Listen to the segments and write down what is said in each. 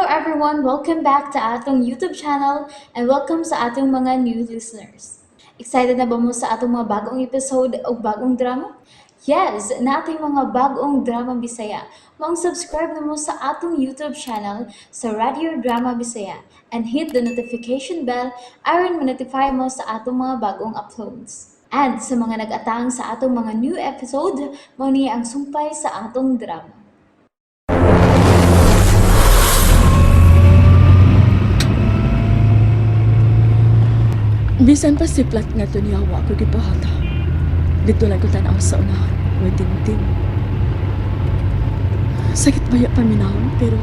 everyone, welcome back to atong YouTube channel and welcome sa atong mga new listeners. Excited na ba mo sa atong mga bagong episode o bagong drama? Yes, na ating mga bagong drama Bisaya. Mag-subscribe na mo sa atong YouTube channel sa Radio Drama Bisaya and hit the notification bell aron ma-notify mo sa atong mga bagong uploads. And sa mga nag-atang sa atong mga new episode, mo niya ang sumpay sa atong drama. Bisan pa si plat nga to niyawa ko gipahata. Dito lang ko tanaw sa unahan, waiting-ting. Sakit baya paminahon, pero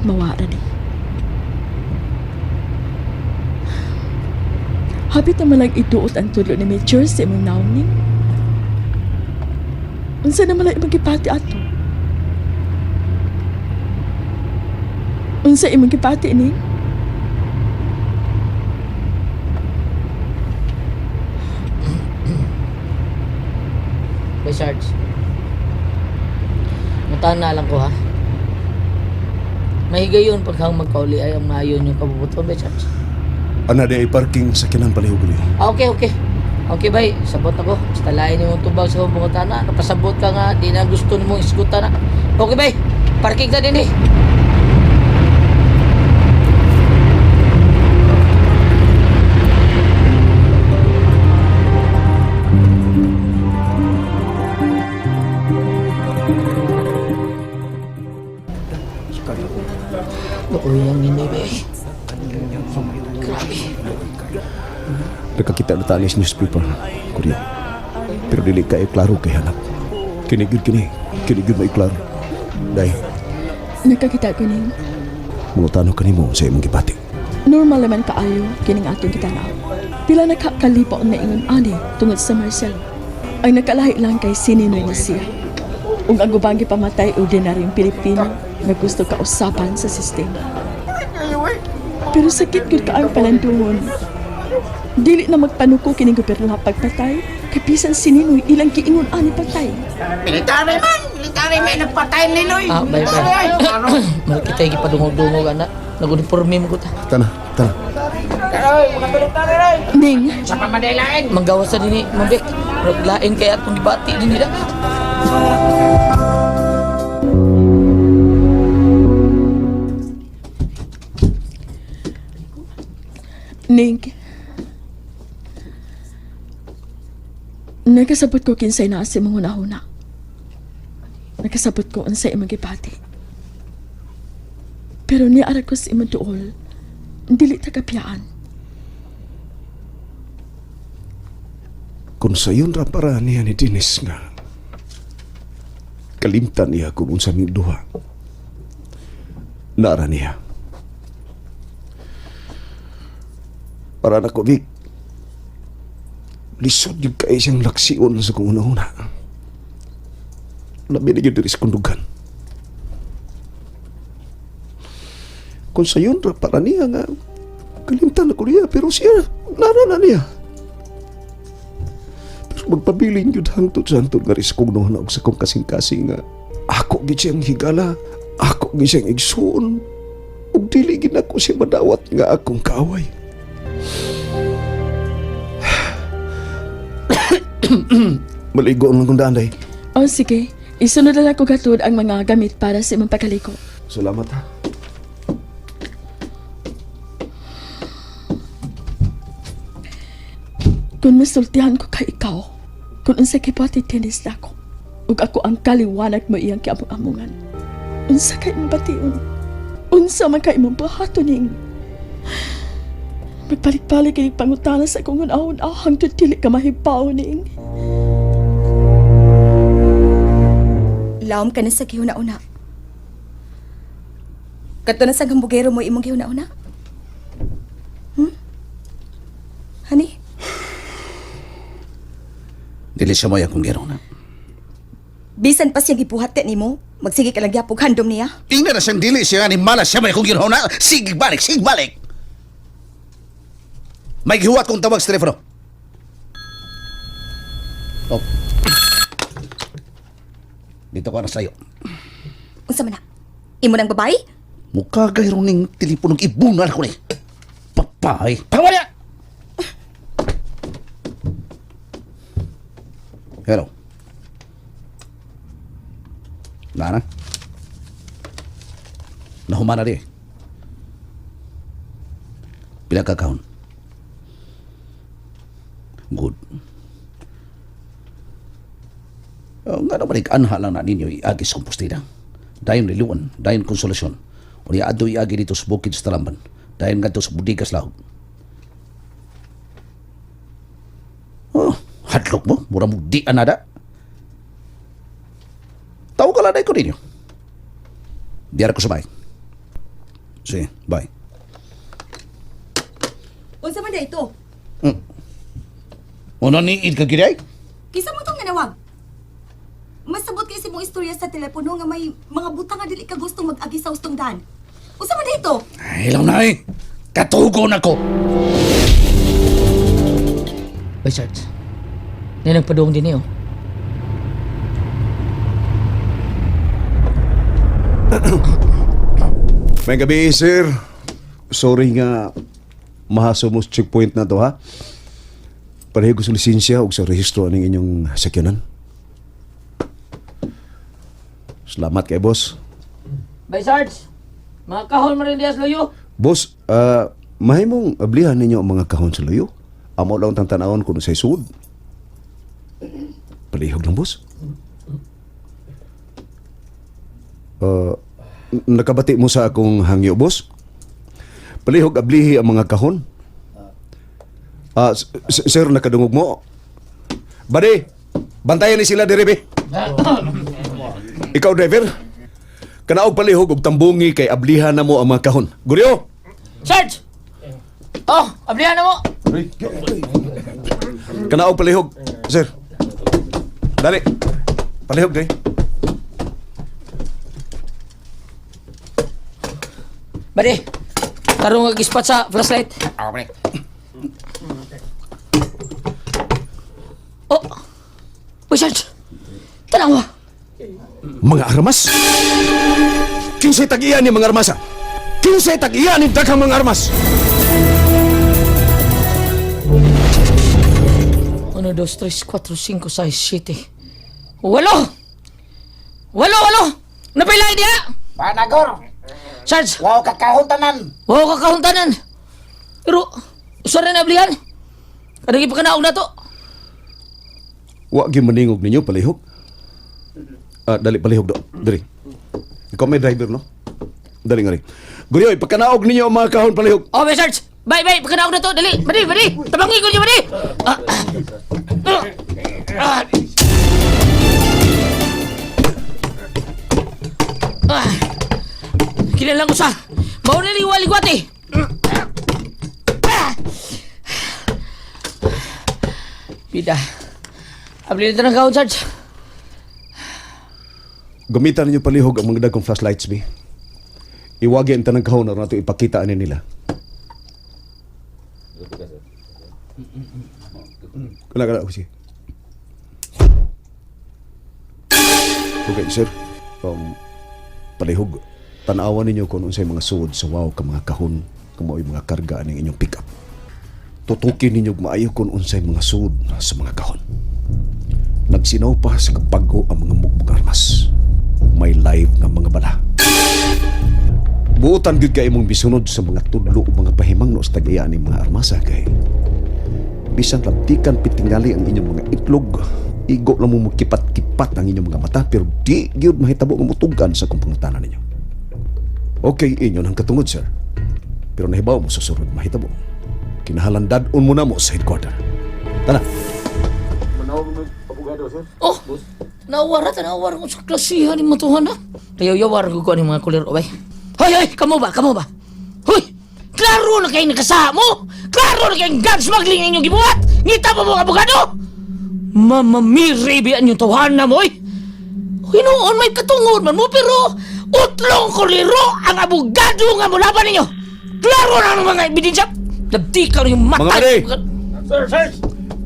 mawara ni. Hapit na malang ituot ang tulo ni Major sa imong naon ni. Unsa na malang magipati ato? Unsa imong gipati ni? Bay Sarge, mutahan na lang ko ha. Mahigayon pag hang magkauli ay ang maayon yung kabubuton, Bay Sarge. Ana di ay parking sa kinang palihog-liho. Okay. Okay, bay. Sabot ako. Basta lain yung tubag sa humungutan na. Napasabot ka nga. Di na gusto mong isgutan na. Okay, bay. Parking ka din eh. Naku, yung ini, bay. Grabe. Nakakita na tanis newspaper, Kurya. Pero dili ka klaro kay hanap. Kinigid may klaro. Dahil, Nakakita ko ning mungutano ka nimo sa imong gipati. normal naman kaayo kining atong gitanaw. Pila nakakalipaw na ingon ani tungod sa Marcel. Ang nakalahi lang kay sininoy ni siya. Ug ang gubangi pamatay ordinaryong Pilipino nga gusto kausapan sa sistema. Pero sakit gud ka ang palandungon. Dili na magpanuko kining gobyerno nga pagpatay. Kay bisan sininoy ilang giingon ani patay. Military man, nagpatay ni Noy. Bay. Mal kita yung ipadungog-dungog, anak. Nag-uniforme mo ko ta. Tana. Mga military rin. Ning, Sa pamadelain. Manggawas sa dini, mabik. Raglain kaya itong dibati din nila. Ning. Nakasabot ko kinsay na si mga una-una. Nakasabot ko unsay imong gipati. Pero niara ko sa imong duol, dili ta kapiyaan. Kung sayon ra para niya ni Dinis nga, kalimtan niya kung unsa ming duha. Naara niya. Para na ko, Vic. Lisod yung kayo siyang laksiyon sa kung una-una. Labi na yun diri sa kundugan. Kung sayon ra para niya nga, kalimtan ako niya, pero siya, nara na niya. Pero magpabiling yun hangtod-hangtod nga riskong noon ako sa kong kasing-kasing nga. Ako gid siyang higala, ako gid siyang igsoon, ug dili gid ako siya madawat nga akong kaaway. Maligo ang kong daanday. O sige, isunod na lang ko gatod ang mga gamit para sa imong pagkaliko. Salamat ha. Kung masultihan ko kay ikaw, kung unsa kipati tennis na ako, ug ako ang kaliwanag mo iyang kiamong-amungan. Unsa kay imong bation? Unsa man kay imong bahatoning? Magbalik-balik kay pangutana sa akong ahon-ahang tutili ka mahibaw ning. Laom ka na sa gihuna-una. Kato na sa gambugero mo imong gihuna-una? Honey? Dili siya mo yung kong gero na. Bisan pa siya gipuhati ni mo, magsige ka lagyapog handom niya. Tingnan na siyang dili siya ni malas siya may kong gero na. Sige balik. May gihuwat kong tawag sa telepono. Oh. Dito ko na sa'yo. Unsa man na? Imo nang babae? Mukha gayro ning teleponog ibunal ko ni. Papay. Pagwala! Hello. Nana? Nahuman na di. Pila ka kahon? Good. Nga naman anha lang na ninyo iagis kong postida. Dayon liluan, dayon konsolasyon. O niya ado iagi dito sa bukid sa Talamban. Dayon nga sa budigas lahog. Oh, hadlok mo? Mura mo di anada. Tao ka lanay ko ninyo. Diyara ko sa bahay. Sige, bye. Unsa man ito? Ano ni ka giday? Kisa mo tong nanawag? Masabot kay si mong istorya sa telepono nga may mga butang nga dili ka gusto mag-agi sa ustong daan. Unsa man ito? Ay, ilaw na eh. Katugon ako. Bay, Sarge. Yan nagpaduong din niyo. May gabi, sir. Sorry nga mahaso mo sa checkpoint na to, ha? Pareho ko sa lisensya o sa rehistro ng inyong sakyanan. Salamat kay boss. Bay, Sarge. Mga kahon mo rin diya sa loyo. Boss, mahay mong ablihan ninyo ang mga kahon sa luyo. Amo lang tang tanawon kung sa'y suod. Palihog lang, boss. Nakabati mo sa akong hangyo, boss? Palihog ablihi ang mga kahon. Sir, nakadungog mo. Badi, bantayan ni sila, Derebe. Ikaw, driver. Kanaog palihog og tambungi kay ablihan na mo ang mga kahon. Guryo! Sarge! Oh, ablihan na mo! Kanaog palihog, sir. Dali. Palihog, dali. Badi, tarong mag-ispat sa flashlight. Oh! Uy, Sarge! Tanawa! Mga armas? Kinsay tag-iyan ni mga armasa? Kinsay tag-iyan ni daghang mga armas? 1, 2, 3, 4, 5, 6, 7. Walo! Walo! Napilay niya! Panagor, Sarge! wow kakahuntanan. Wow, kakahuntanan! Pero, usa rin nablihan. Kadagi pa kanaog na to. Wa gyud maningog ninyo palihog. Dali palihog do. Dali. Ikaw may driver, no? Dali nga rin. Guryoy, pagkanaog ninyo ang mga kahon palihog. Oh, may Sarge! Bye, pagkanaog na to. Dali! Badi! Tabangi ko niyo, badi! Kinalang ko sa mauna liwali-gwati. Pida. Abli na ng kahon, Sarge. Gamitan ninyo palihog ang mga dagkong flashlights, bi. Iwagi ang tanang kahon na nato ipakita ani nila. Kala, sige. Okay, sir. Palihog. Tanawan ninyo kung unsay mga suod sa wow ka mga kahon, kung mao'y mga karga ng inyong pick-up. Tutukin ninyo maayo kung unsay mga suod sa mga kahon. Nagsinaw pa sa kapago ang mga mugbog armas. May live nga mga bala. Buutan gyud kay imong bisunod sa mga tudlo o mga pahimangno sa tagayaan ng mga armasa kay bisan labtikan pitingali ang inyong mga itlog, igo lang mo kipat-kipat ang inyong mga mata pero di gyud mahitabo nga mutugan sa kung pangutanan ninyo. Okay, inyo nang katungod, sir. Pero nahibaw mo sa sunod mahitabo. Kinahalandad-on mo na mo sa headquarter. Tana. Oh! Nawara ko sa klasihan ni matuhan na. Tayaw-yawar ko ni mga kulir, obay. Hoy! Kamo ba? Hoy! Klaro na kayong nakasaha mo! Klaro na kayong gun smuggling inyong gibuhat! Ngita pa mo, abogado! Mamamiribian yung tawahan na mo, eh! Hoy, noon may katungod man mo, pero utlong kuliro ang abogado nga mulaban ninyo! Klaro na ang mga ebidensya! Labdi ka rin yung mata! Mga pare! Sir,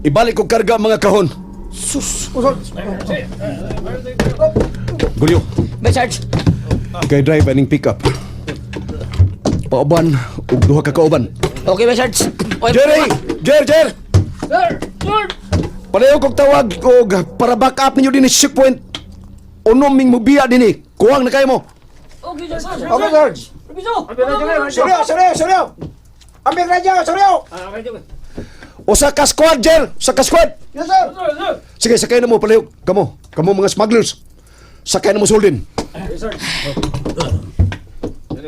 Ibalik ko karga ang mga kahon. Sus! Gulyo, Bay, Sarge! Kay drive aning pick up. Pauban ug duha ka kauban. Okay ba, Sarge? Okay, Jerry! Jer! Sir! Sir! Palayo kog tawag og para back up ninyo din sa checkpoint. Unom ming mubiya dinhi. Kuwang na kayo mo. Okay, Sarge. Okay, Sarge. Permiso! Suryo! Ambil radyo, suryo! Usa ka squad, Jer! Usa ka squad! Yes, sir! Sige, sakay na mo, palayok. Kamo mga smugglers. Sakay na mo, Soldin.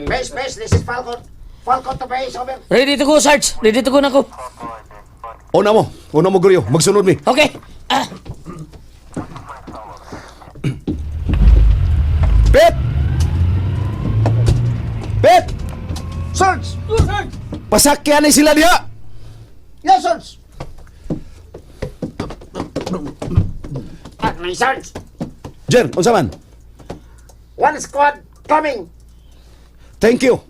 Base, this is Falcon. Falcon to base, over. Ready to go, Sarge. Ready to go na ko. Una mo, Guryo. Magsunod mi. Okay. Pet! Pet! Sarge! Pasakyan ni sila diha! Yes, Sarge! May Sarge! Jer, unsa man? One squad coming! Thank you.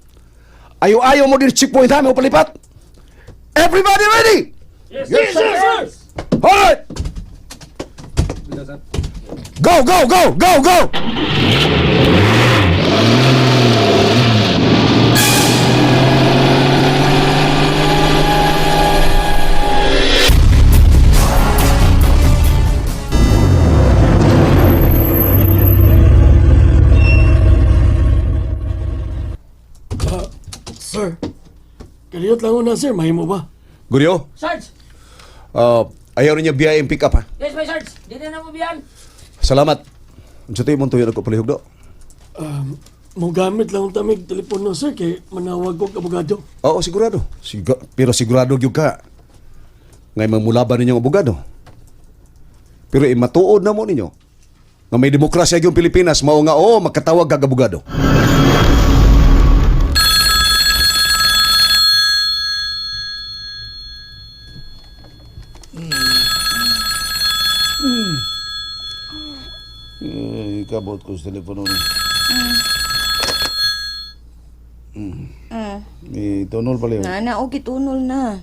Ayo mo din checkpoint ha, mo palipat. Everybody ready? Yes, sir! Alright! Go! Sir, kaliyot lang na sir, mahimo ba? Guryo, Sarge! ayaw rin niya biyayang pick up ha. Yes, my Sarge. Di na mo biyan. Salamat. Unsa tayo mong tuyo ako palihog do? Mo gamit lang ang tamig telepono sir, kay manawag ko abogado. Oo, sigurado. Pero sigurado gyud ka. Ngay mamulaban ninyong abogado. Pero matuod na mo ninyo nga may demokrasya gyud Pilipinas mao nga makatawag kag abogado. Ikabot ko sa telepono ni. Itunol pala yun. Nana, o gitunol na.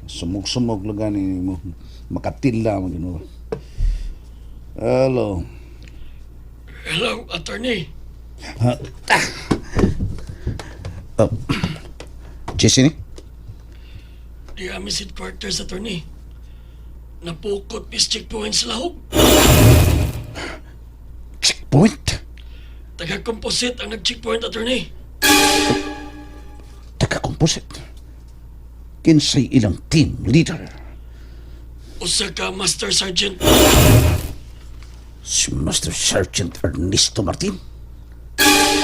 Sumog-sumog lang gani mo. Makatila mo gano'n. Hello. Hello, attorney. Jesse ni? Di amis headquarters, attorney. Napukot mis checkpoints lahog. Checkpoint? Taga-composite ang nag-checkpoint, attorney. Taga-composite? Kinsay ilang team leader? Usa ka Master Sergeant. Si Master Sergeant Ernesto Martin?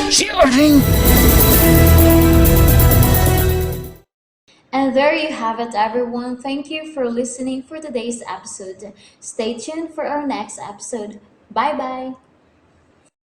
Si Erning! And there you have it, everyone. Thank you for listening for today's episode. Stay tuned for our next episode. Bye bye.